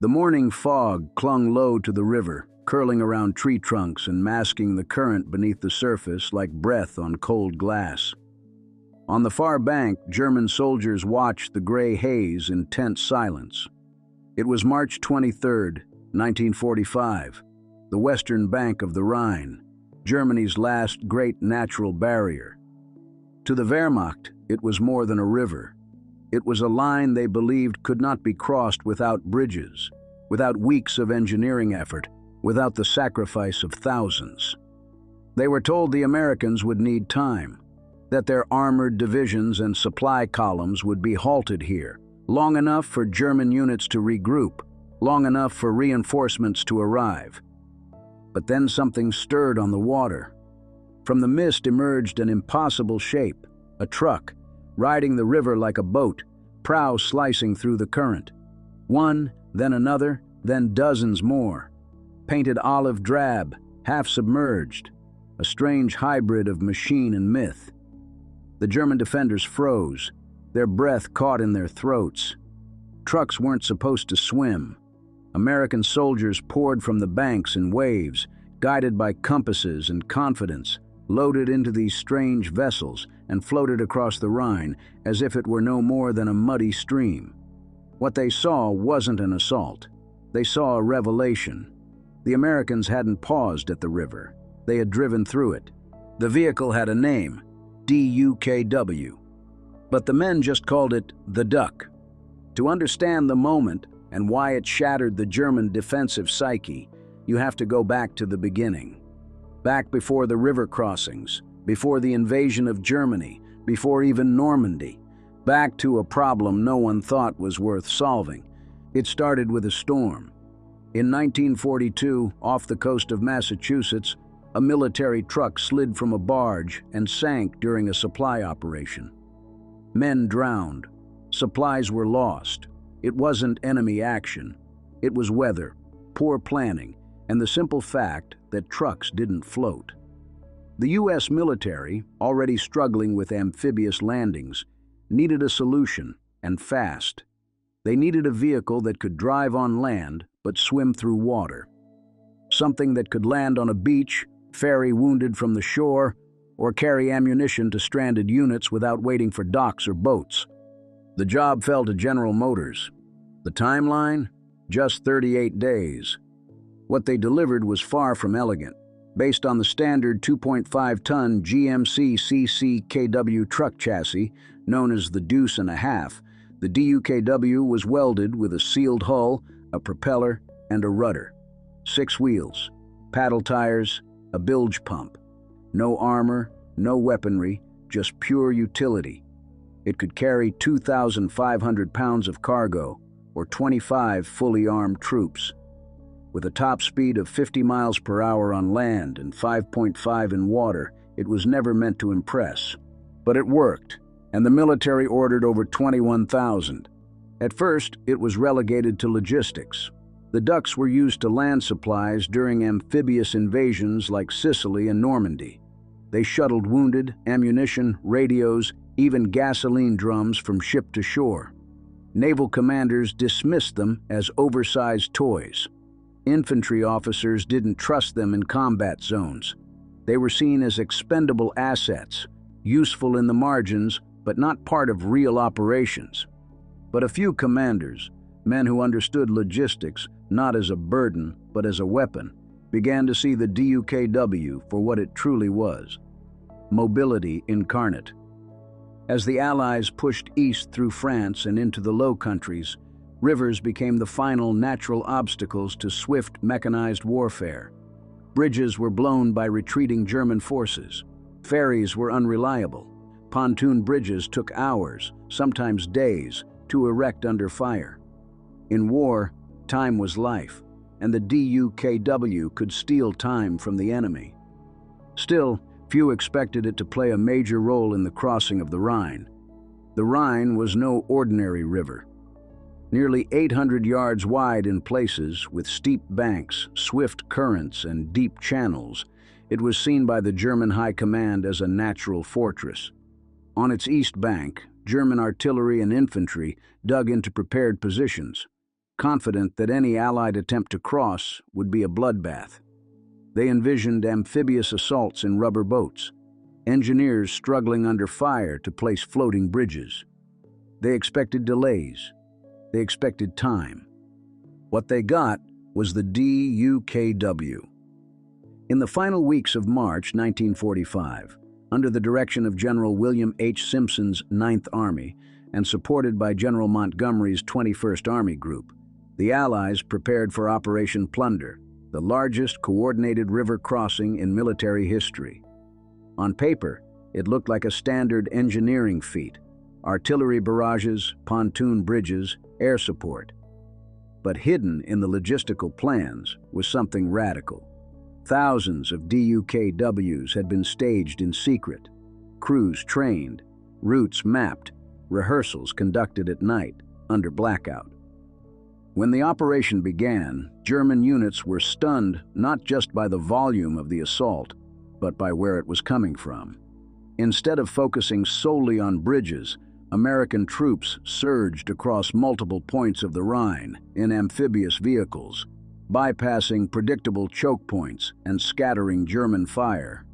The morning fog clung low to the river, curling around tree trunks and masking the current beneath the surface like breath on cold glass. On the far bank, German soldiers watched the gray haze in tense silence. It was March 23, 1945, the western bank of the Rhine, Germany's last great natural barrier. To the Wehrmacht, it was more than a river. It was a line they believed could not be crossed without bridges, without weeks of engineering effort, without the sacrifice of thousands. They were told the Americans would need time, that their armored divisions and supply columns would be halted here, long enough for German units to regroup, long enough for reinforcements to arrive. But then something stirred on the water. From the mist emerged an impossible shape, a truck, riding the river like a boat, prow slicing through the current. One, then another, then dozens more. Painted olive drab, half submerged, a strange hybrid of machine and myth. The German defenders froze, their breath caught in their throats. Trucks weren't supposed to swim. American soldiers poured from the banks in waves, guided by compasses and confidence, loaded into these strange vessels and floated across the Rhine as if it were no more than a muddy stream. What they saw wasn't an assault. They saw a revelation. The Americans hadn't paused at the river. They had driven through it. The vehicle had a name, DUKW. But the men just called it the Duck. To understand the moment and why it shattered the German defensive psyche, you have to go back to the beginning. Back before the river crossings, before the invasion of Germany, before even Normandy. Back to a problem no one thought was worth solving. It started with a storm. In 1942, off the coast of Massachusetts, a military truck slid from a barge and sank during a supply operation. Men drowned. Supplies were lost. It wasn't enemy action. It was weather, poor planning, and the simple fact that trucks didn't float. The U.S. military, already struggling with amphibious landings, needed a solution, and fast. They needed a vehicle that could drive on land but swim through water. Something that could land on a beach, ferry wounded from the shore, or carry ammunition to stranded units without waiting for docks or boats. The job fell to General Motors. The timeline? Just 38 days. What they delivered was far from elegant. Based on the standard 2.5-ton GMC CCKW truck chassis, known as the Deuce and a Half, the DUKW was welded with a sealed hull, a propeller, and a rudder. 6 wheels, paddle tires, a bilge pump. No armor, no weaponry, just pure utility. It could carry 2,500 pounds of cargo, or 25 fully armed troops. With a top speed of 50 miles per hour on land and 5.5 in water, it was never meant to impress. But it worked, and the military ordered over 21,000. At first, it was relegated to logistics. The Ducks were used to land supplies during amphibious invasions like Sicily and Normandy. They shuttled wounded, ammunition, radios, even gasoline drums from ship to shore. Naval commanders dismissed them as oversized toys. Infantry officers didn't trust them in combat zones. They were seen as expendable assets, useful in the margins, but not part of real operations. But a few commanders, men who understood logistics not as a burden but as a weapon, began to see the DUKW for what it truly was: mobility incarnate. As the Allies pushed east through France and into the Low Countries, rivers became the final natural obstacles to swift mechanized warfare. Bridges were blown by retreating German forces. Ferries were unreliable. Pontoon bridges took hours, sometimes days, to erect under fire. In war, time was life, and the DUKW could steal time from the enemy. Still, few expected it to play a major role in the crossing of the Rhine. The Rhine was no ordinary river. Nearly 800 yards wide in places, with steep banks, swift currents, and deep channels, it was seen by the German High Command as a natural fortress. On its east bank, German artillery and infantry dug into prepared positions. confident that any Allied attempt to cross would be a bloodbath. They envisioned amphibious assaults in rubber boats, engineers struggling under fire to place floating bridges. They expected delays. They expected time. What they got was the DUKW. In the final weeks of March 1945, under the direction of General William H. Simpson's Ninth Army and supported by General Montgomery's 21st Army Group, the Allies prepared for Operation Plunder, the largest coordinated river crossing in military history. On paper, it looked like a standard engineering feat: artillery barrages, pontoon bridges, air support. But hidden in the logistical plans was something radical. Thousands of DUKWs had been staged in secret, crews trained, routes mapped, rehearsals conducted at night, under blackout. When the operation began, German units were stunned not just by the volume of the assault, but by where it was coming from. Instead of focusing solely on bridges, American troops surged across multiple points of the Rhine in amphibious vehicles, bypassing predictable choke points and scattering German fire.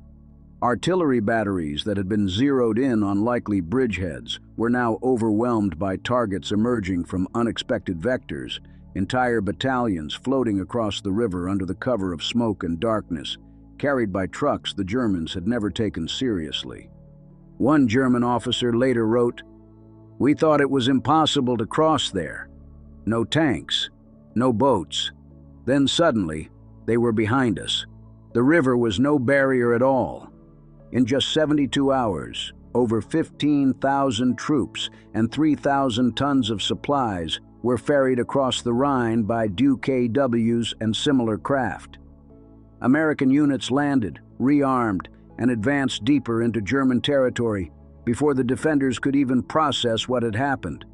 Artillery batteries that had been zeroed in on likely bridgeheads were now overwhelmed by targets emerging from unexpected vectors, entire battalions floating across the river under the cover of smoke and darkness, carried by trucks the Germans had never taken seriously. One German officer later wrote, "We thought it was impossible to cross there. No tanks, no boats. Then suddenly, they were behind us. The river was no barrier at all. In just 72 hours, over 15,000 troops and 3,000 tons of supplies were ferried across the Rhine by DUKWs and similar craft. American units landed, rearmed, and advanced deeper into German territory before the defenders could even process what had happened.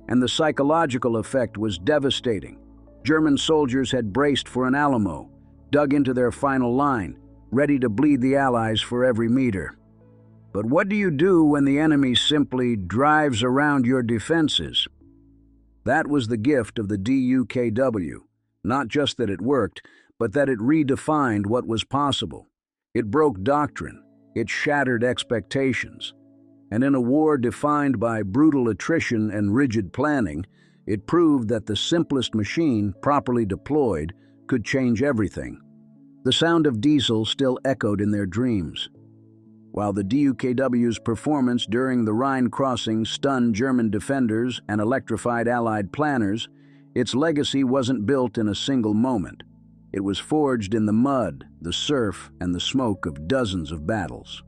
And the psychological effect was devastating. German soldiers had braced for an Alamo, dug into their final line, ready to bleed the Allies for every meter. But what do you do when the enemy simply drives around your defenses? That was the gift of the DUKW. Not just that it worked, but that it redefined what was possible. It broke doctrine. It shattered expectations. And in a war defined by brutal attrition and rigid planning, it proved that the simplest machine, properly deployed, could change everything. The sound of diesel still echoed in their dreams. While the DUKW's performance during the Rhine crossing stunned German defenders and electrified Allied planners, its legacy wasn't built in a single moment. It was forged in the mud, the surf, and the smoke of dozens of battles.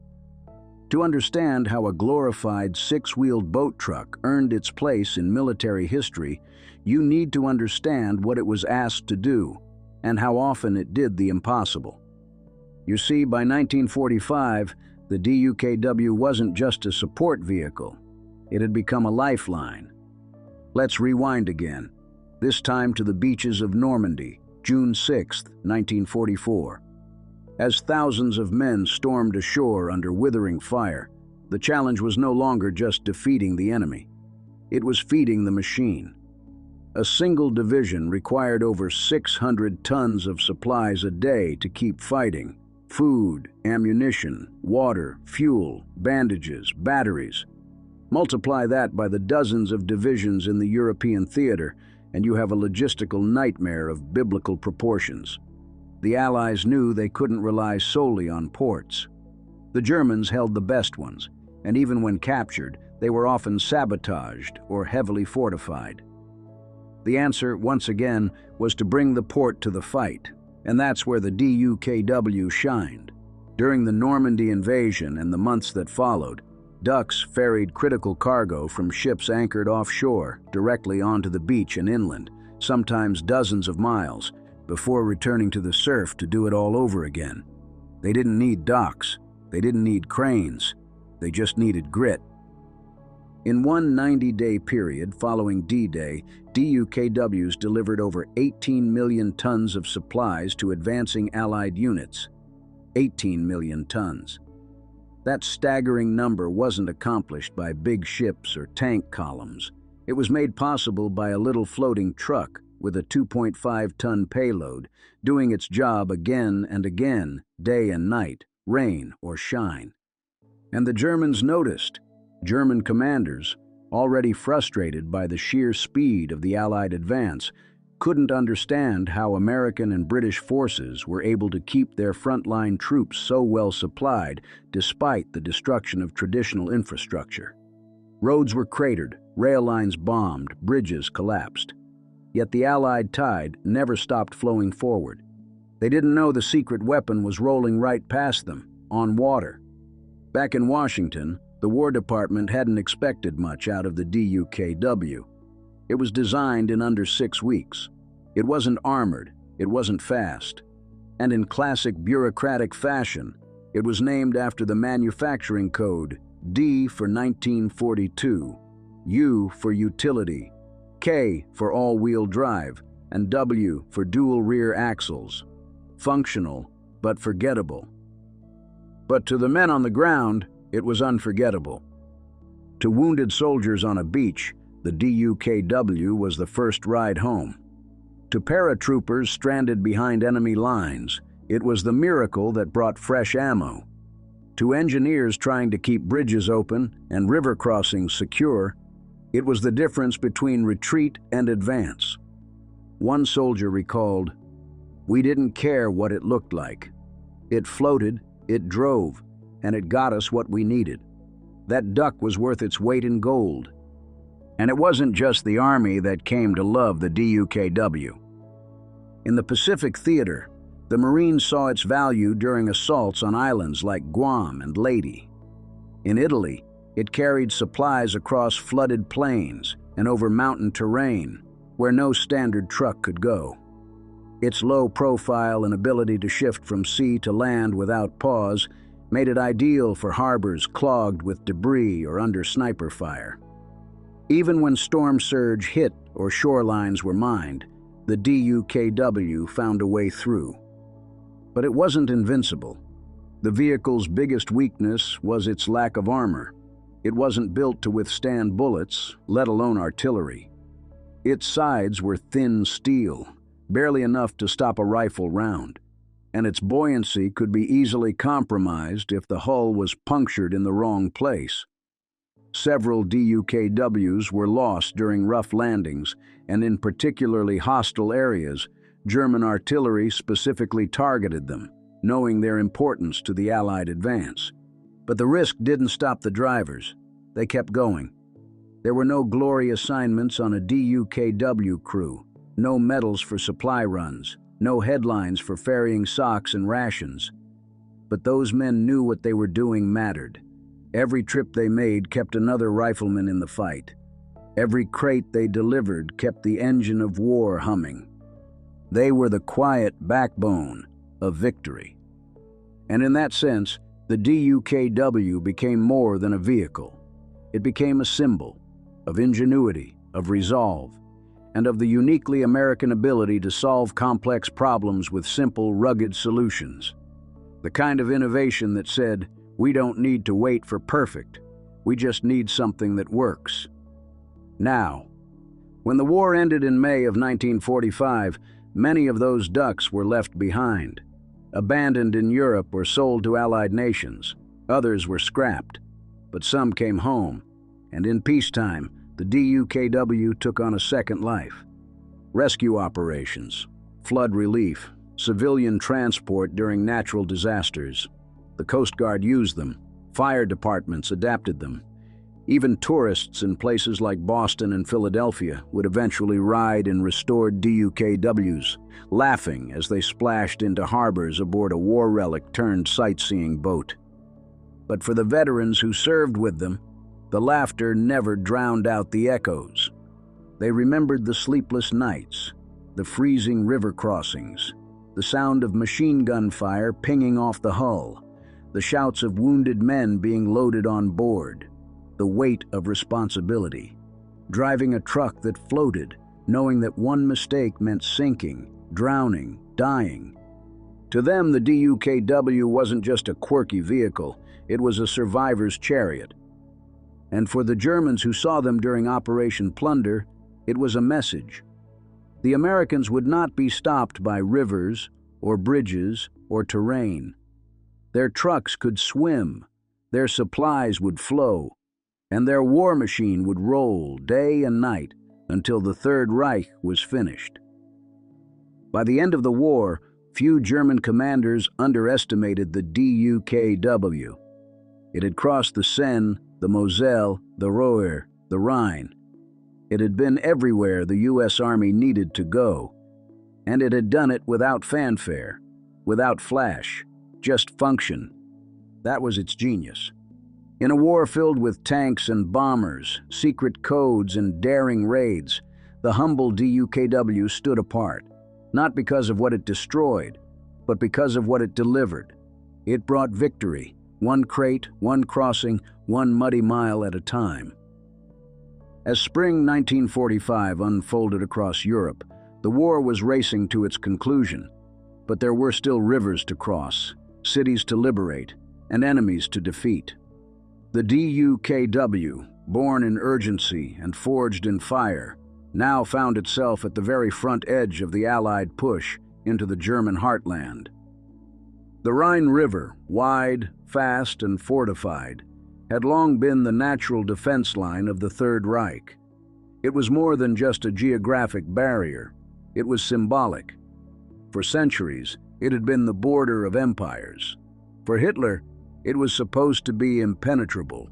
To understand how a glorified six-wheeled boat truck earned its place in military history, you need to understand what it was asked to do and how often it did the impossible. You see, by 1945, the DUKW wasn't just a support vehicle. It had become a lifeline. Let's rewind again, this time to the beaches of Normandy, June 6, 1944. As thousands of men stormed ashore under withering fire, the challenge was no longer just defeating the enemy. It was feeding the machine. A single division required over 600 tons of supplies a day to keep fighting: food, ammunition, water, fuel, bandages, batteries. Multiply that by the dozens of divisions in the European theater, and you have a logistical nightmare of biblical proportions. The Allies knew they couldn't rely solely on ports. The Germans held the best ones, and even when captured, they were often sabotaged or heavily fortified. The answer, once again, was to bring the port to the fight, and that's where the DUKW shined. During the Normandy invasion and the months that followed, Ducks ferried critical cargo from ships anchored offshore directly onto the beach and inland, sometimes dozens of miles, before returning to the surf to do it all over again. They didn't need docks. They didn't need cranes. They just needed grit. In one 90-day period following D-Day, DUKWs delivered over 18 million tons of supplies to advancing Allied units. 18 million tons. That staggering number wasn't accomplished by big ships or tank columns. It was made possible by a little floating truck, with a 2.5-ton payload, doing its job again and again, day and night, rain or shine. And the Germans noticed. German commanders, already frustrated by the sheer speed of the Allied advance, couldn't understand how American and British forces were able to keep their frontline troops so well supplied despite the destruction of traditional infrastructure. Roads were cratered, rail lines bombed, bridges collapsed. Yet the Allied tide never stopped flowing forward. They didn't know the secret weapon was rolling right past them, on water. Back in Washington, the War Department hadn't expected much out of the DUKW. It was designed in under 6 weeks. It wasn't armored, it wasn't fast. And in classic bureaucratic fashion, it was named after the manufacturing code: D for 1942, U for utility, K for all-wheel drive, and W for dual rear axles. Functional, but forgettable. But to the men on the ground, it was unforgettable. To wounded soldiers on a beach, the DUKW was the first ride home. To paratroopers stranded behind enemy lines, it was the miracle that brought fresh ammo. To engineers trying to keep bridges open and river crossings secure, it was the difference between retreat and advance. One soldier recalled, "We didn't care what it looked like. It floated, it drove, and it got us what we needed. That duck was worth its weight in gold." And it wasn't just the Army that came to love the DUKW. In the Pacific Theater, the Marines saw its value during assaults on islands like Guam and Leyte. In Italy, it carried supplies across flooded plains and over mountain terrain where no standard truck could go. Its low profile and ability to shift from sea to land without pause made it ideal for harbors clogged with debris or under sniper fire. Even when storm surge hit or shorelines were mined, the DUKW found a way through. But it wasn't invincible. The vehicle's biggest weakness was its lack of armor. It wasn't built to withstand bullets, let alone artillery. Its sides were thin steel, barely enough to stop a rifle round, and its buoyancy could be easily compromised if the hull was punctured in the wrong place. Several DUKWs were lost during rough landings, and in particularly hostile areas, German artillery specifically targeted them, knowing their importance to the Allied advance. But the risk didn't stop the drivers. They kept going. There were no glory assignments on a DUKW crew, no medals for supply runs, no headlines for ferrying socks and rations. But those men knew what they were doing mattered. Every trip they made kept another rifleman in the fight. Every crate they delivered kept the engine of war humming. They were the quiet backbone of victory. And in that sense, the DUKW became more than a vehicle. It became a symbol of ingenuity, of resolve, and of the uniquely American ability to solve complex problems with simple, rugged solutions. The kind of innovation that said, "We don't need to wait for perfect. We just need something that works." Now, when the war ended in May of 1945, many of those ducks were left behind, abandoned in Europe or sold to Allied nations. Others were scrapped, but some came home, and in peacetime, the DUKW took on a second life. Rescue operations, flood relief, civilian transport during natural disasters. The Coast Guard used them, fire departments adapted them. Even tourists in places like Boston and Philadelphia would eventually ride in restored DUKWs, laughing as they splashed into harbors aboard a war relic turned sightseeing boat. But for the veterans who served with them, the laughter never drowned out the echoes. They remembered the sleepless nights, the freezing river crossings, the sound of machine gun fire pinging off the hull, the shouts of wounded men being loaded on board, the weight of responsibility, driving a truck that floated, knowing that one mistake meant sinking, drowning, dying. To them, the DUKW wasn't just a quirky vehicle, it was a survivor's chariot. And for the Germans who saw them during Operation Plunder, it was a message. The Americans would not be stopped by rivers or bridges or terrain. Their trucks could swim, their supplies would flow, and their war machine would roll day and night until the Third Reich was finished. By the end of the war, few German commanders underestimated the DUKW. It had crossed the Seine, the Moselle, the Ruhr, the Rhine. It had been everywhere the U.S. Army needed to go, and it had done it without fanfare, without flash, just function. That was its genius. In a war filled with tanks and bombers, secret codes and daring raids, the humble DUKW stood apart, not because of what it destroyed, but because of what it delivered. It brought victory, one crate, one crossing, one muddy mile at a time. As spring 1945 unfolded across Europe, the war was racing to its conclusion, but there were still rivers to cross, cities to liberate, and enemies to defeat. The DUKW, born in urgency and forged in fire, now found itself at the very front edge of the Allied push into the German heartland. The Rhine River, wide, fast, and fortified, had long been the natural defense line of the Third Reich. It was more than just a geographic barrier. It was symbolic. For centuries, it had been the border of empires. For Hitler, it was supposed to be impenetrable.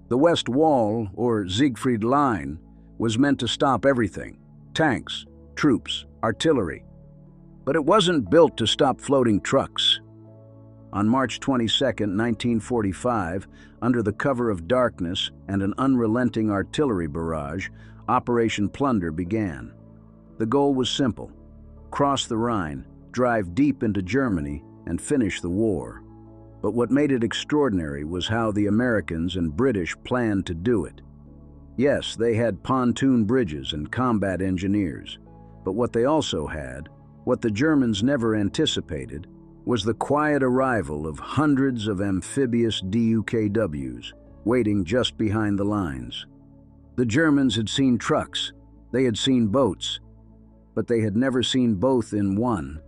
The West Wall, or Siegfried Line, was meant to stop everything: tanks, troops, artillery. But it wasn't built to stop floating trucks. On March 22, 1945, under the cover of darkness and an unrelenting artillery barrage, Operation Plunder began. The goal was simple: cross the Rhine, drive deep into Germany, and finish the war. But what made it extraordinary was how the Americans and British planned to do it. Yes, they had pontoon bridges and combat engineers, but what they also had, what the Germans never anticipated, was the quiet arrival of hundreds of amphibious DUKWs waiting just behind the lines. The Germans had seen trucks, they had seen boats, but they had never seen both in one.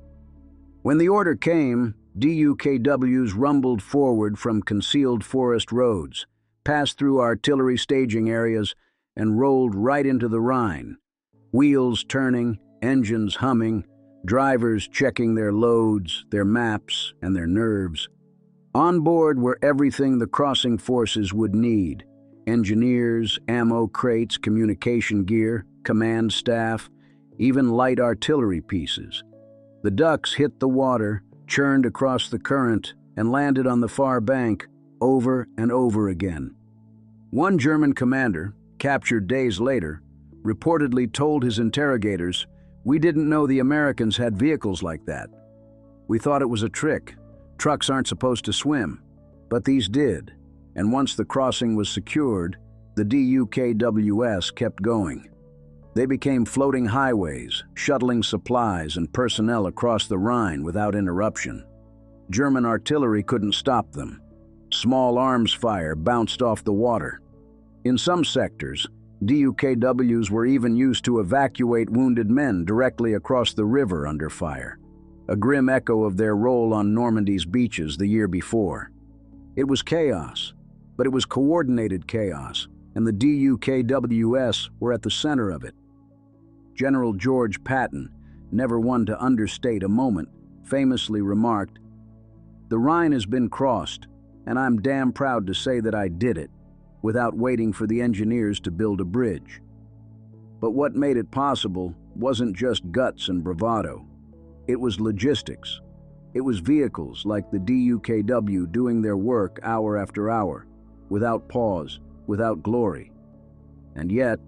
When the order came, DUKWs rumbled forward from concealed forest roads, passed through artillery staging areas, and rolled right into the Rhine, wheels turning, engines humming, drivers checking their loads, their maps, and their nerves. On board were everything the crossing forces would need: engineers, ammo crates, communication gear, command staff, even light artillery pieces. The ducks hit the water, churned across the current, and landed on the far bank over and over again. One German commander, captured days later, reportedly told his interrogators, "We didn't know the Americans had vehicles like that. We thought it was a trick. Trucks aren't supposed to swim." But these did, and once the crossing was secured, the DUKWS kept going. They became floating highways, shuttling supplies and personnel across the Rhine without interruption. German artillery couldn't stop them. Small arms fire bounced off the water. In some sectors, DUKWs were even used to evacuate wounded men directly across the river under fire, a grim echo of their role on Normandy's beaches the year before. It was chaos, but it was coordinated chaos, and the DUKWS were at the center of it. General George Patton, never one to understate a moment, famously remarked, "The Rhine has been crossed, and I'm damn proud to say that I did it, without waiting for the engineers to build a bridge." But what made it possible wasn't just guts and bravado. It was logistics. It was vehicles like the DUKW doing their work hour after hour, without pause, without glory. And yet,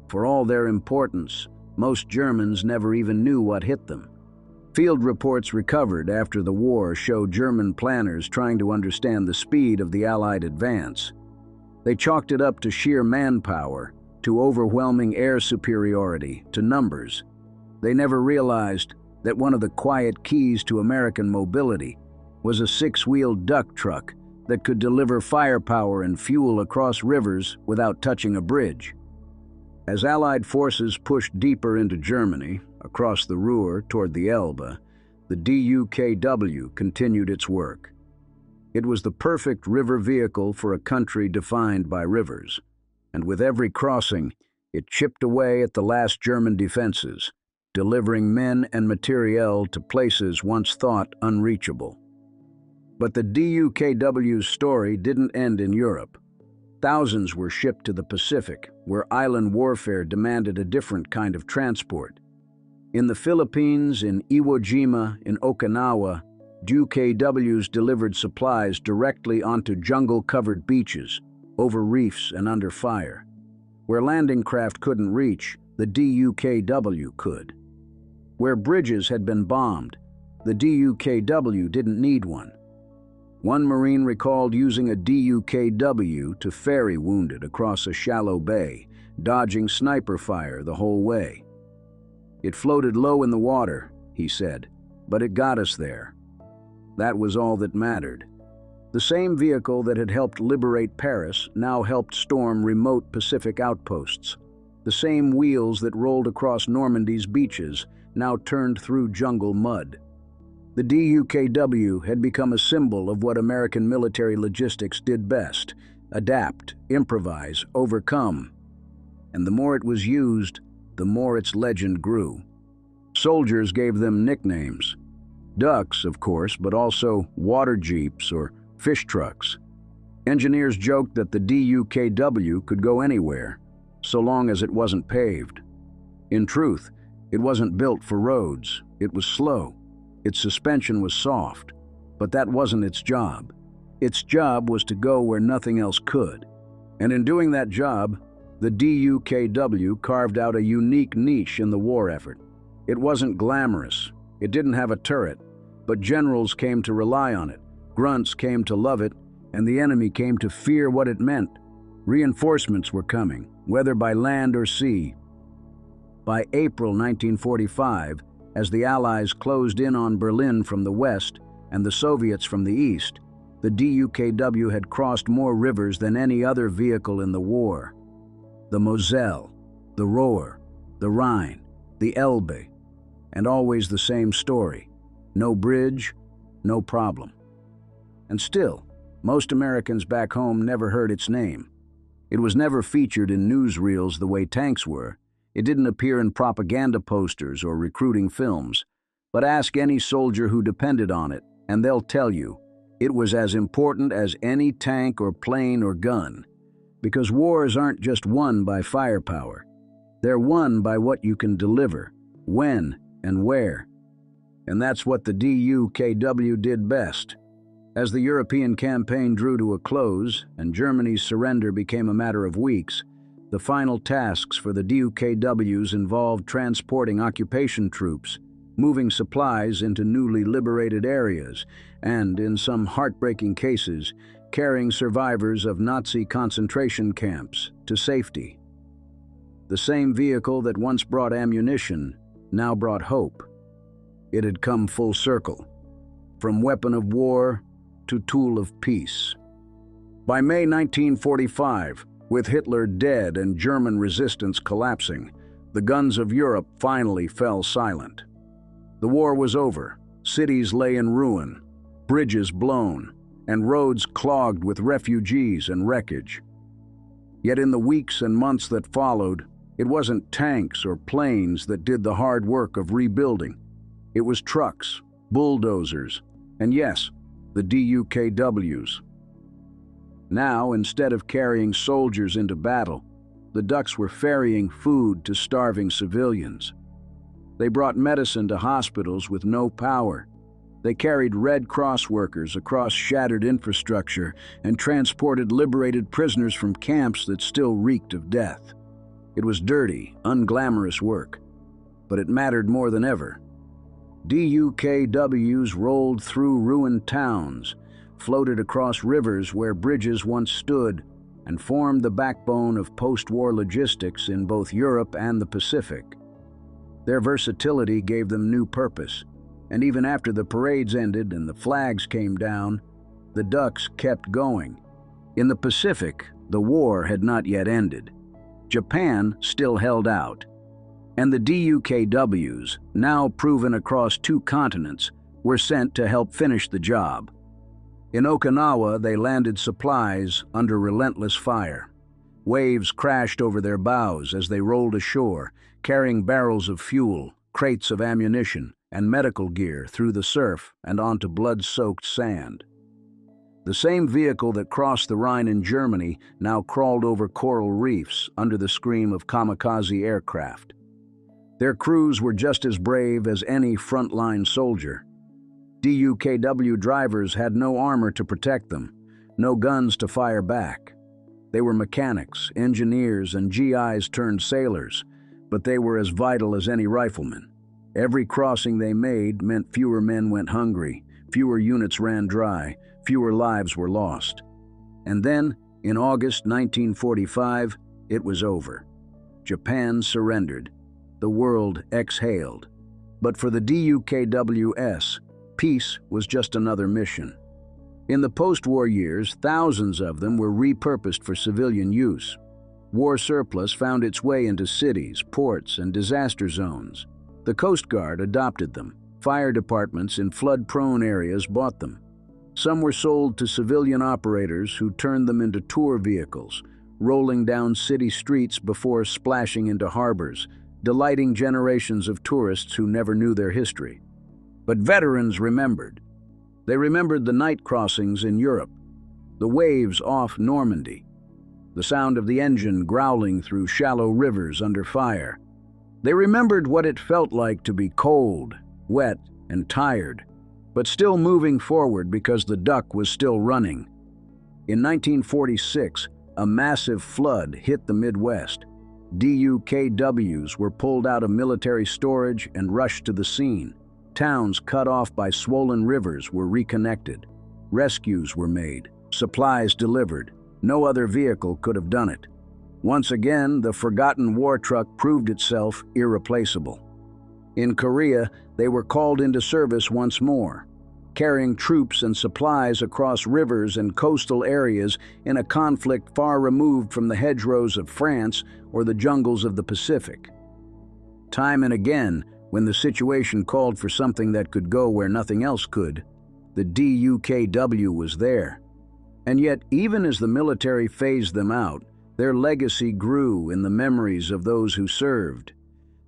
for all their importance, most Germans never even knew what hit them. Field reports recovered after the war showed German planners trying to understand the speed of the Allied advance. They chalked it up to sheer manpower, to overwhelming air superiority, to numbers. They never realized that one of the quiet keys to American mobility was a six-wheeled duck truck that could deliver firepower and fuel across rivers without touching a bridge. As Allied forces pushed deeper into Germany, across the Ruhr toward the Elbe, the DUKW continued its work. It was the perfect river vehicle for a country defined by rivers, and with every crossing, it chipped away at the last German defenses, delivering men and materiel to places once thought unreachable. But the DUKW's story didn't end in Europe. Thousands were shipped to the Pacific, where island warfare demanded a different kind of transport. In the Philippines, in Iwo Jima, in Okinawa, DUKWs delivered supplies directly onto jungle-covered beaches, over reefs and under fire. Where landing craft couldn't reach, the DUKW could. Where bridges had been bombed, the DUKW didn't need one. One Marine recalled using a DUKW to ferry wounded across a shallow bay, dodging sniper fire the whole way. It floated low in the water, he said, but it got us there. That was all that mattered. The same vehicle that had helped liberate Paris now helped storm remote Pacific outposts. The same wheels that rolled across Normandy's beaches now turned through jungle mud. The DUKW had become a symbol of what American military logistics did best: adapt, improvise, overcome. And the more it was used, the more its legend grew. Soldiers gave them nicknames. Ducks, of course, but also water jeeps or fish trucks. Engineers joked that the DUKW could go anywhere, so long as it wasn't paved. In truth, it wasn't built for roads. It was slow. Its suspension was soft, but that wasn't its job. Its job was to go where nothing else could. And in doing that job, the DUKW carved out a unique niche in the war effort. It wasn't glamorous. It didn't have a turret, but generals came to rely on it, grunts came to love it, and the enemy came to fear what it meant. Reinforcements were coming, whether by land or sea. By April 1945, as the Allies closed in on Berlin from the west and the Soviets from the east, the DUKW had crossed more rivers than any other vehicle in the war. The Moselle, the Ruhr, the Rhine, the Elbe, and always the same story: no bridge, no problem. And still, most Americans back home never heard its name. It was never featured in newsreels the way tanks were. It didn't appear in propaganda posters or recruiting films. But ask any soldier who depended on it, and they'll tell you it was as important as any tank or plane or gun. Because wars aren't just won by firepower. They're won by what you can deliver, when and where. And that's what the DUKW did best. As the European campaign drew to a close and Germany's surrender became a matter of weeks, the final tasks for the DUKWs involved transporting occupation troops, moving supplies into newly liberated areas, and, in some heartbreaking cases, carrying survivors of Nazi concentration camps to safety. The same vehicle that once brought ammunition now brought hope. It had come full circle, from weapon of war to tool of peace. By May 1945, with Hitler dead and German resistance collapsing, the guns of Europe finally fell silent. The war was over, cities lay in ruin, bridges blown, and roads clogged with refugees and wreckage. Yet in the weeks and months that followed, it wasn't tanks or planes that did the hard work of rebuilding. It was trucks, bulldozers, and yes, the DUKWs. Now, instead of carrying soldiers into battle, the Ducks were ferrying food to starving civilians. They brought medicine to hospitals with no power. They carried Red Cross workers across shattered infrastructure and transported liberated prisoners from camps that still reeked of death. It was dirty, unglamorous work, but it mattered more than ever. DUKWs rolled through ruined towns, floated across rivers where bridges once stood, and formed the backbone of post-war logistics in both Europe and the Pacific. Their versatility gave them new purpose, and even after the parades ended and the flags came down, the Ducks kept going. In the Pacific, the war had not yet ended. Japan still held out, and the DUKWs, now proven across 2 continents, were sent to help finish the job. In Okinawa, they landed supplies under relentless fire. Waves crashed over their bows as they rolled ashore, carrying barrels of fuel, crates of ammunition, and medical gear through the surf and onto blood-soaked sand. The same vehicle that crossed the Rhine in Germany now crawled over coral reefs under the scream of kamikaze aircraft. Their crews were just as brave as any frontline soldier. DUKW drivers had no armor to protect them, no guns to fire back. They were mechanics, engineers, and GIs turned sailors, but they were as vital as any rifleman. Every crossing they made meant fewer men went hungry, fewer units ran dry, fewer lives were lost. And then, in August 1945, it was over. Japan surrendered. The world exhaled. But for the DUKWS, peace was just another mission. In the post-war years, thousands of them were repurposed for civilian use. War surplus found its way into cities, ports, and disaster zones. The Coast Guard adopted them. Fire departments in flood-prone areas bought them. Some were sold to civilian operators who turned them into tour vehicles, rolling down city streets before splashing into harbors, delighting generations of tourists who never knew their history. But veterans remembered. They remembered the night crossings in Europe, the waves off Normandy, the sound of the engine growling through shallow rivers under fire. They remembered what it felt like to be cold, wet, and tired, but still moving forward because the duck was still running. In 1946, a massive flood hit the Midwest. DUKWs were pulled out of military storage and rushed to the scene. Towns cut off by swollen rivers were reconnected. Rescues were made, supplies delivered. No other vehicle could have done it. Once again, the forgotten war truck proved itself irreplaceable. In Korea, they were called into service once more, carrying troops and supplies across rivers and coastal areas in a conflict far removed from the hedgerows of France or the jungles of the Pacific. Time and again, when the situation called for something that could go where nothing else could, the DUKW was there. And yet, even as the military phased them out, their legacy grew in the memories of those who served.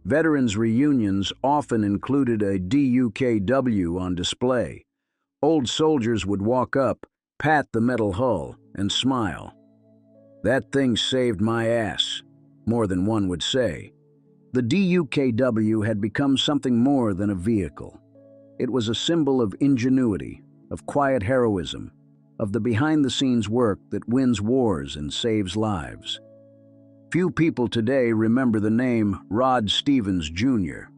Veterans' reunions often included a DUKW on display. Old soldiers would walk up, pat the metal hull, and smile. "That thing saved my ass," more than one would say. The DUKW had become something more than a vehicle. It was a symbol of ingenuity, of quiet heroism, of the behind-the-scenes work that wins wars and saves lives. Few people today remember the name Rod Stevens, Jr.,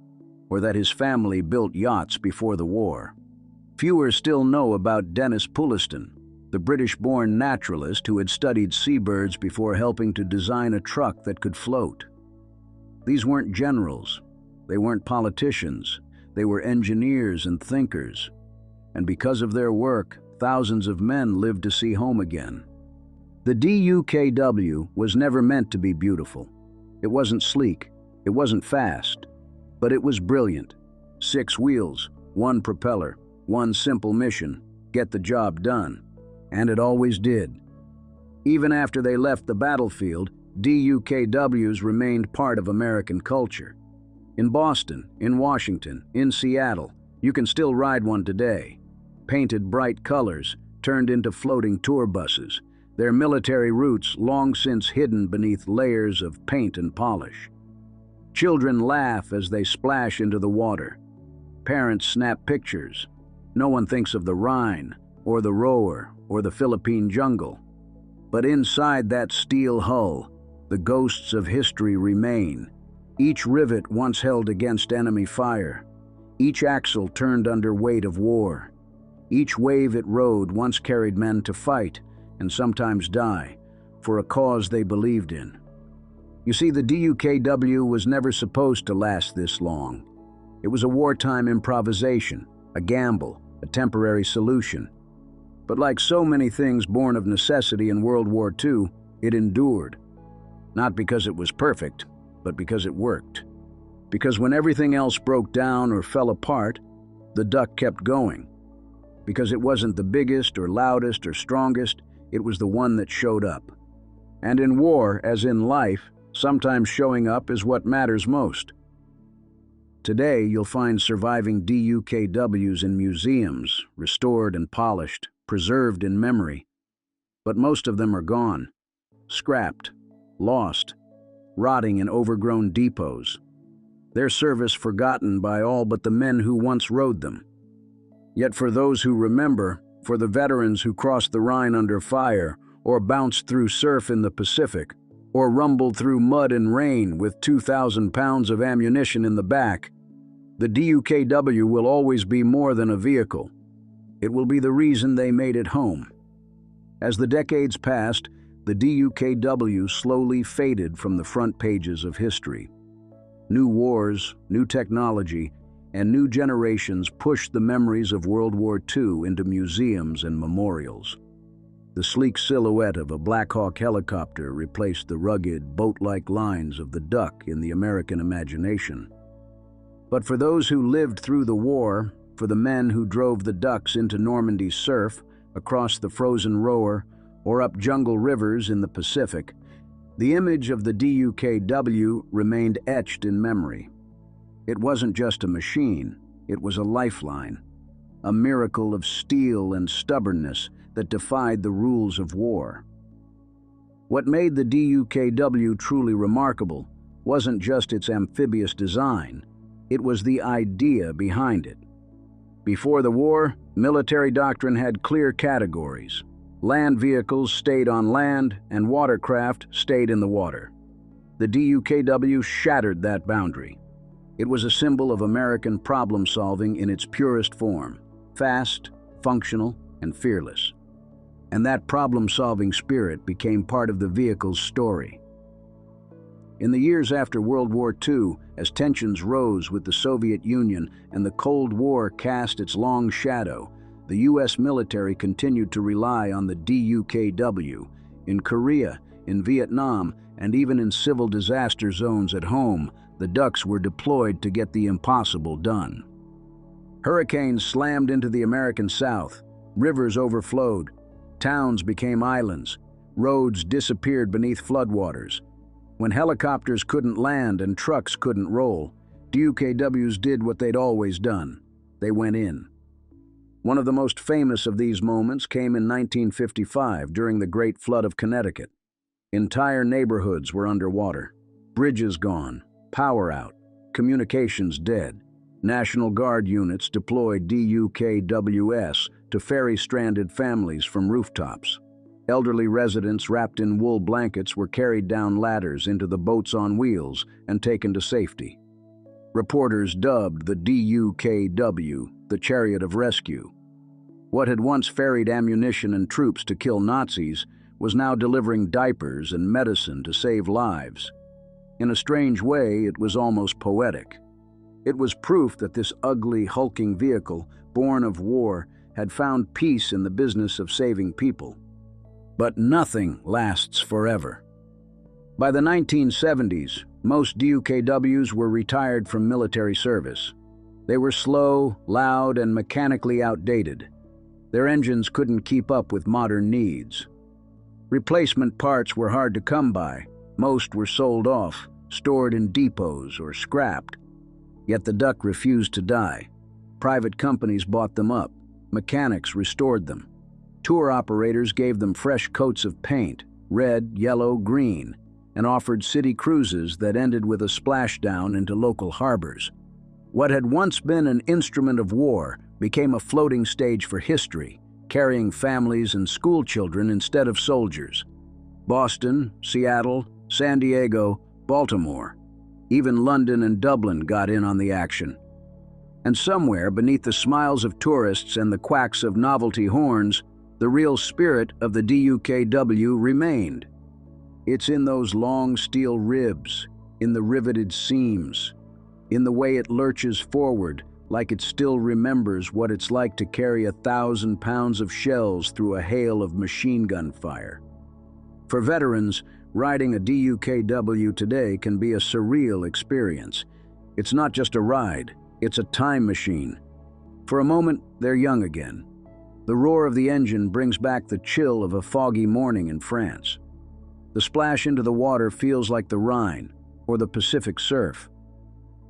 or that his family built yachts before the war. Fewer still know about Dennis Pulliston, the British-born naturalist who had studied seabirds before helping to design a truck that could float. These weren't generals, they weren't politicians, they were engineers and thinkers. And because of their work, thousands of men lived to see home again. The DUKW was never meant to be beautiful. It wasn't sleek, it wasn't fast, but it was brilliant. 6 wheels, 1 propeller, 1 simple mission, get the job done. And it always did. Even after they left the battlefield, DUKWs remained part of American culture. In Boston, in Washington, in Seattle, you can still ride one today. Painted bright colors, turned into floating tour buses, their military roots long since hidden beneath layers of paint and polish. Children laugh as they splash into the water. Parents snap pictures. No one thinks of the Rhine, or the Rower, or the Philippine jungle. But inside that steel hull, the ghosts of history remain. Each rivet once held against enemy fire. Each axle turned under weight of war. Each wave it rode once carried men to fight, and sometimes die, for a cause they believed in. You see, the DUKW was never supposed to last this long. It was a wartime improvisation, a gamble, a temporary solution. But like so many things born of necessity in World War II, it endured. Not because it was perfect, but because it worked. Because when everything else broke down or fell apart, the duck kept going. Because it wasn't the biggest or loudest or strongest, it was the one that showed up. And in war, as in life, sometimes showing up is what matters most. Today, you'll find surviving DUKWs in museums, restored and polished, preserved in memory. But most of them are gone, scrapped, lost, rotting in overgrown depots. Their service forgotten by all but the men who once rode them. Yet for those who remember, for the veterans who crossed the Rhine under fire, or bounced through surf in the Pacific, or rumbled through mud and rain with 2,000 pounds of ammunition in the back, the DUKW will always be more than a vehicle. It will be the reason they made it home. As the decades passed, the DUKW slowly faded from the front pages of history. New wars, new technology, and new generations pushed the memories of World War II into museums and memorials. The sleek silhouette of a Black Hawk helicopter replaced the rugged, boat-like lines of the duck in the American imagination. But for those who lived through the war, for the men who drove the ducks into Normandy's surf, across the frozen Roer, or up jungle rivers in the Pacific, the image of the DUKW remained etched in memory. It wasn't just a machine, it was a lifeline, a miracle of steel and stubbornness that defied the rules of war. What made the DUKW truly remarkable wasn't just its amphibious design, it was the idea behind it. Before the war, military doctrine had clear categories. Land vehicles stayed on land, and watercraft stayed in the water. The DUKW shattered that boundary. It was a symbol of American problem-solving in its purest form, fast, functional, and fearless. And that problem-solving spirit became part of the vehicle's story. In the years after World War II, as tensions rose with the Soviet Union and the Cold War cast its long shadow, the U.S. military continued to rely on the DUKW. In Korea, in Vietnam, and even in civil disaster zones at home, the ducks were deployed to get the impossible done. Hurricanes slammed into the American South, rivers overflowed, towns became islands, roads disappeared beneath floodwaters. When helicopters couldn't land and trucks couldn't roll, DUKWs did what they'd always done. They went in. One of the most famous of these moments came in 1955 during the Great Flood of Connecticut. Entire neighborhoods were underwater, bridges gone, power out, communications dead. National Guard units deployed DUKWs to ferry stranded families from rooftops. Elderly residents wrapped in wool blankets were carried down ladders into the boats on wheels and taken to safety. Reporters dubbed the DUKW the Chariot of Rescue. What had once ferried ammunition and troops to kill Nazis was now delivering diapers and medicine to save lives. In a strange way, it was almost poetic. It was proof that this ugly, hulking vehicle, born of war, had found peace in the business of saving people. But nothing lasts forever. By the 1970s, most DUKWs were retired from military service. They were slow, loud, and mechanically outdated. Their engines couldn't keep up with modern needs. Replacement parts were hard to come by. Most were sold off, stored in depots, or scrapped. Yet the duck refused to die. Private companies bought them up. Mechanics restored them. Tour operators gave them fresh coats of paint, red, yellow, green, and offered city cruises that ended with a splashdown into local harbors. What had once been an instrument of war became a floating stage for history, carrying families and school children instead of soldiers. Boston, Seattle, San Diego, Baltimore, even London and Dublin got in on the action. And somewhere beneath the smiles of tourists and the quacks of novelty horns, the real spirit of the DUKW remained. It's in those long steel ribs, in the riveted seams, in the way it lurches forward like it still remembers what it's like to carry 1,000 pounds of shells through a hail of machine gun fire. For veterans, Riding a DUKW today can be a surreal experience. It's not just a ride, it's a time machine. For a moment, they're young again. The roar of the engine brings back the chill of a foggy morning in France. The splash into the water feels like the Rhine or the Pacific surf.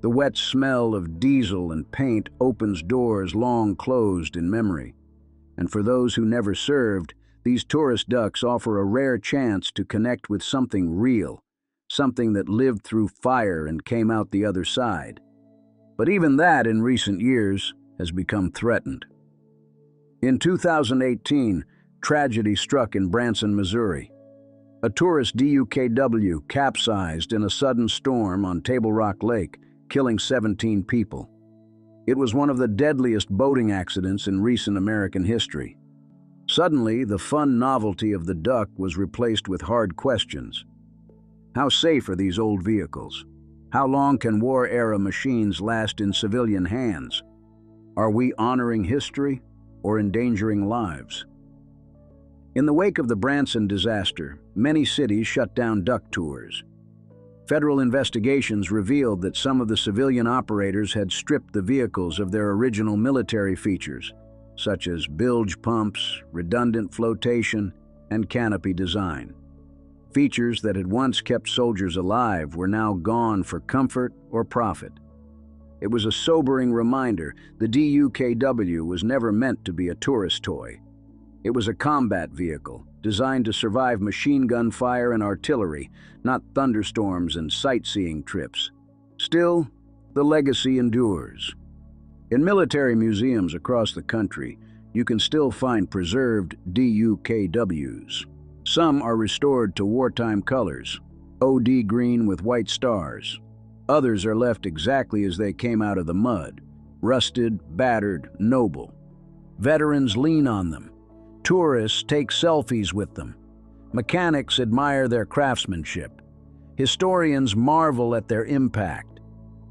The wet smell of diesel and paint opens doors long closed in memory. And for those who never served, these tourist ducks offer a rare chance to connect with something real, something that lived through fire and came out the other side. But even that, in recent years, has become threatened. In 2018, tragedy struck in Branson, Missouri. A tourist DUKW capsized in a sudden storm on Table Rock Lake, killing 17 people. It was one of the deadliest boating accidents in recent American history. Suddenly, the fun novelty of the duck was replaced with hard questions. How safe are these old vehicles? How long can war-era machines last in civilian hands? Are we honoring history or endangering lives? In the wake of the Branson disaster, many cities shut down duck tours. Federal investigations revealed that some of the civilian operators had stripped the vehicles of their original military features, such as bilge pumps, redundant flotation, and canopy design. Features that had once kept soldiers alive were now gone for comfort or profit. It was a sobering reminder the DUKW was never meant to be a tourist toy. It was a combat vehicle, designed to survive machine gun fire and artillery, not thunderstorms and sightseeing trips. Still, the legacy endures. In military museums across the country, you can still find preserved DUKWs. Some are restored to wartime colors, OD green with white stars. Others are left exactly as they came out of the mud, rusted, battered, noble. Veterans lean on them. Tourists take selfies with them. Mechanics admire their craftsmanship. Historians marvel at their impact.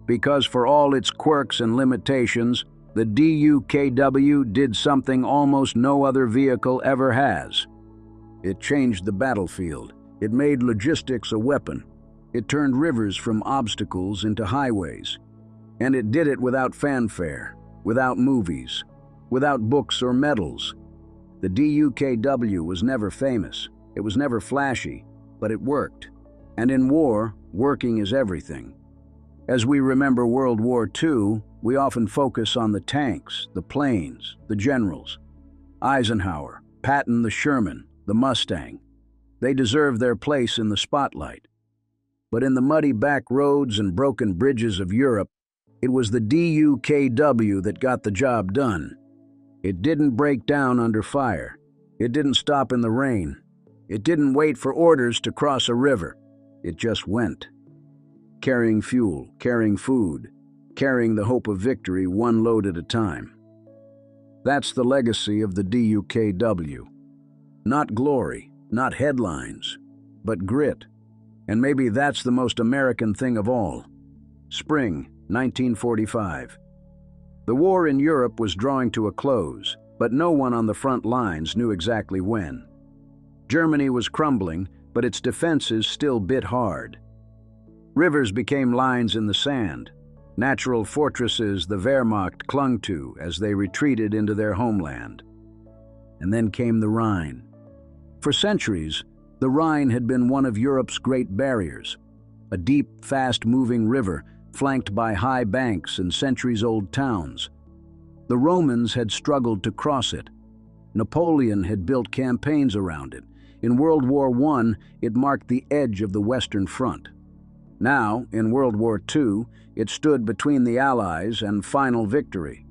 Because for all its quirks and limitations, the DUKW did something almost no other vehicle ever has. It changed the battlefield. It made logistics a weapon. It turned rivers from obstacles into highways. And it did it without fanfare, without movies, without books or medals. The DUKW was never famous. It was never flashy, but it worked. And in war, working is everything. As we remember World War II, we often focus on the tanks, the planes, the generals. Eisenhower, Patton the Sherman, the Mustang. They deserve their place in the spotlight. But in the muddy back roads and broken bridges of Europe, it was the DUKW that got the job done. It didn't break down under fire. It didn't stop in the rain. It didn't wait for orders to cross a river. It just went. Carrying fuel, carrying food, carrying the hope of victory one load at a time. That's the legacy of the DUKW. Not glory, not headlines, but grit. And maybe that's the most American thing of all. Spring, 1945. The war in Europe was drawing to a close, but no one on the front lines knew exactly when. Germany was crumbling, but its defenses still bit hard. Rivers became lines in the sand, natural fortresses the Wehrmacht clung to as they retreated into their homeland. And then came the Rhine. For centuries, the Rhine had been one of Europe's great barriers, a deep, fast-moving river flanked by high banks and centuries-old towns. The Romans had struggled to cross it. Napoleon had built campaigns around it. In World War I, it marked the edge of the Western Front. Now, in World War II, it stood between the Allies and final victory.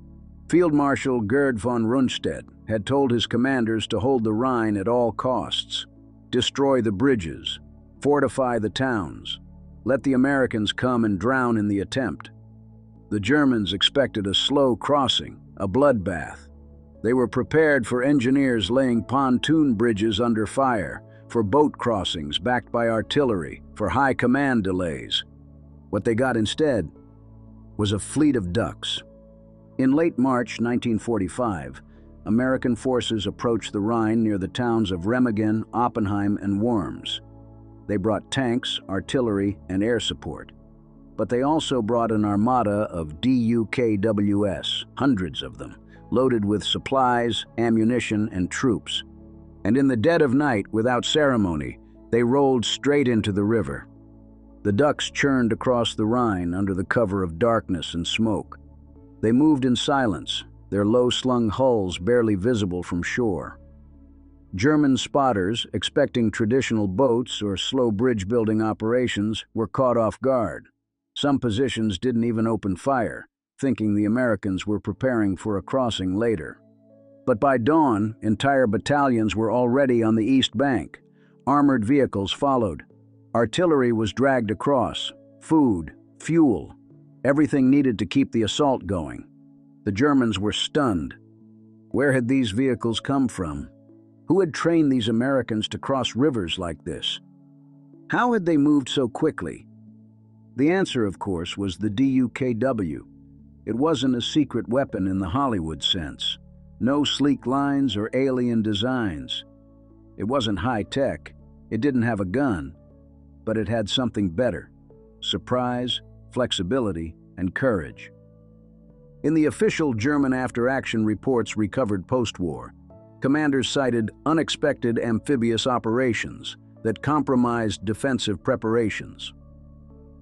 Field Marshal Gerd von Rundstedt had told his commanders to hold the Rhine at all costs, destroy the bridges, fortify the towns, let the Americans come and drown in the attempt. The Germans expected a slow crossing, a bloodbath. They were prepared for engineers laying pontoon bridges under fire, for boat crossings backed by artillery, for high command delays. What they got instead was a fleet of ducks. In late March 1945, American forces approached the Rhine near the towns of Remagen, Oppenheim, and Worms. They brought tanks, artillery, and air support. But they also brought an armada of DUKWs, hundreds of them, loaded with supplies, ammunition, and troops. And in the dead of night, without ceremony, they rolled straight into the river. The ducks churned across the Rhine under the cover of darkness and smoke. They moved in silence, their low-slung hulls barely visible from shore. German spotters, expecting traditional boats or slow bridge-building operations, were caught off guard. Some positions didn't even open fire, thinking the Americans were preparing for a crossing later. But by dawn, entire battalions were already on the east bank. Armored vehicles followed. Artillery was dragged across. Food, fuel, everything needed to keep the assault going. The Germans were stunned. Where had these vehicles come from? Who had trained these Americans to cross rivers like this? How had they moved so quickly? The answer, of course, was the DUKW. It wasn't a secret weapon in the Hollywood sense. No sleek lines or alien designs. It wasn't high-tech. It didn't have a gun. But it had something better: surprise, flexibility, and courage. In the official German after-action reports recovered post-war, commanders cited unexpected amphibious operations that compromised defensive preparations.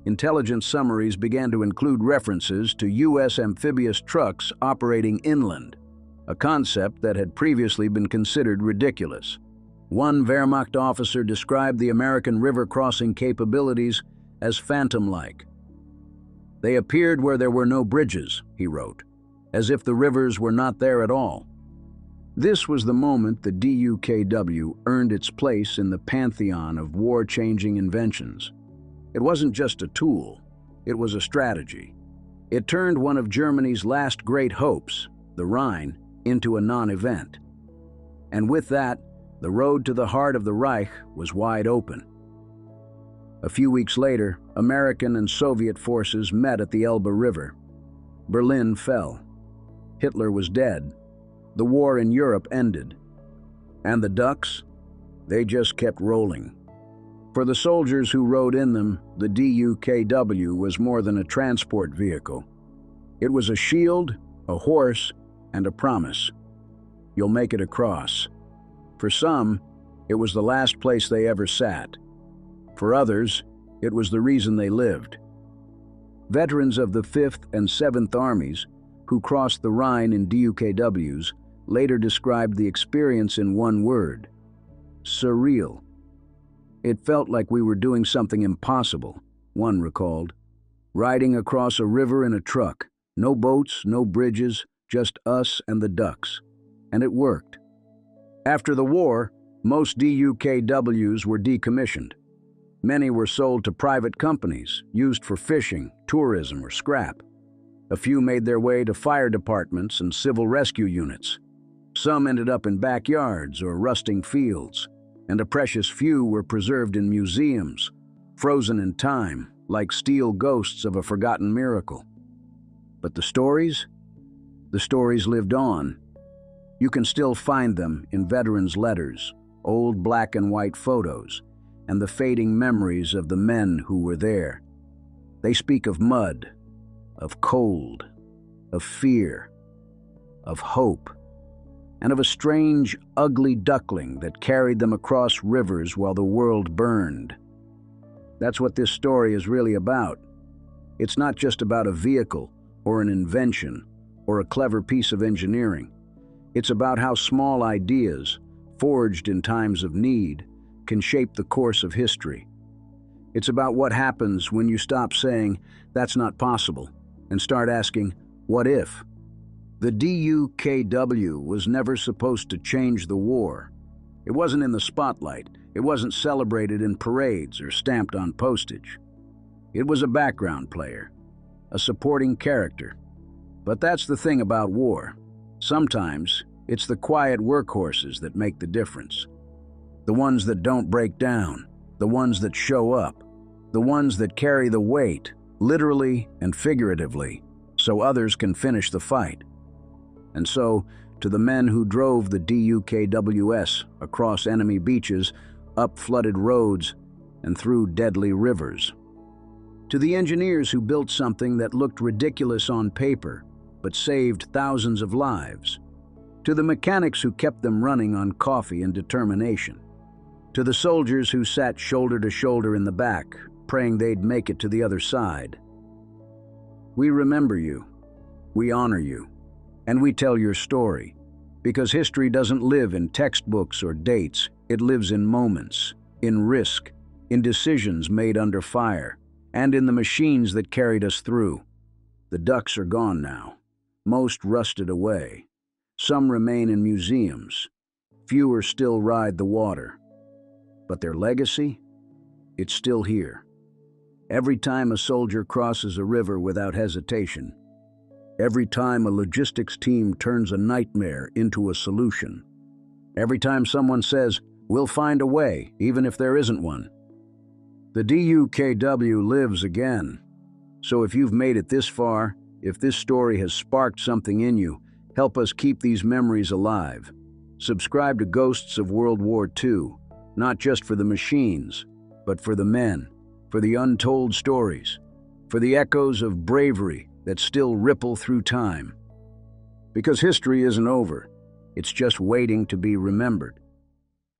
Intelligence summaries began to include references to U.S. amphibious trucks operating inland, a concept that had previously been considered ridiculous. One Wehrmacht officer described the American river crossing capabilities as phantom-like. "They appeared where there were no bridges," he wrote, "as if the rivers were not there at all." This was the moment the DUKW earned its place in the pantheon of war-changing inventions. It wasn't just a tool, it was a strategy. It turned one of Germany's last great hopes, the Rhine, into a non-event. And with that, the road to the heart of the Reich was wide open. A few weeks later, American and Soviet forces met at the Elbe River. Berlin fell. Hitler was dead. The war in Europe ended. And the ducks? They just kept rolling. For the soldiers who rode in them, the DUKW was more than a transport vehicle. It was a shield, a horse, and a promise. You'll make it across. For some, it was the last place they ever sat. For others, it was the reason they lived. Veterans of the 5th and 7th Armies, who crossed the Rhine in DUKWs, later described the experience in one word: surreal. It felt like we were doing something impossible, one recalled. Riding across a river in a truck. No boats, no bridges, just us and the ducks. And it worked. After the war, most DUKWs were decommissioned. Many were sold to private companies, used for fishing, tourism, or scrap. A few made their way to fire departments and civil rescue units. Some ended up in backyards or rusting fields, and a precious few were preserved in museums, frozen in time, like steel ghosts of a forgotten miracle. But the stories? The stories lived on. You can still find them in veterans' letters, old black and white photos, and the fading memories of the men who were there. They speak of mud, of cold, of fear, of hope, and of a strange, ugly duckling that carried them across rivers while the world burned. That's what this story is really about. It's not just about a vehicle or an invention or a clever piece of engineering. It's about how small ideas, forged in times of need, can shape the course of history. It's about what happens when you stop saying, "That's not possible," and start asking, "What if?" The DUKW was never supposed to change the war. It wasn't in the spotlight. It wasn't celebrated in parades or stamped on postage. It was a background player, a supporting character. But that's the thing about war. Sometimes it's the quiet workhorses that make the difference. The ones that don't break down, the ones that show up, the ones that carry the weight, literally and figuratively, so others can finish the fight. And so, to the men who drove the DUKWs across enemy beaches, up flooded roads, and through deadly rivers. To the engineers who built something that looked ridiculous on paper, but saved thousands of lives. To the mechanics who kept them running on coffee and determination. To the soldiers who sat shoulder to shoulder in the back, praying they'd make it to the other side. We remember you, we honor you, and we tell your story, because history doesn't live in textbooks or dates, it lives in moments, in risk, in decisions made under fire, and in the machines that carried us through. The ducks are gone now, most rusted away. Some remain in museums, fewer still ride the water. But their legacy? It's still here. Every time a soldier crosses a river without hesitation, every time a logistics team turns a nightmare into a solution, every time someone says, "We'll find a way, even if there isn't one." The DUKW lives again. So if you've made it this far, if this story has sparked something in you, help us keep these memories alive. Subscribe to Ghosts of World War II, not just for the machines, but for the men, for the untold stories, for the echoes of bravery that still ripple through time. Because history isn't over, it's just waiting to be remembered.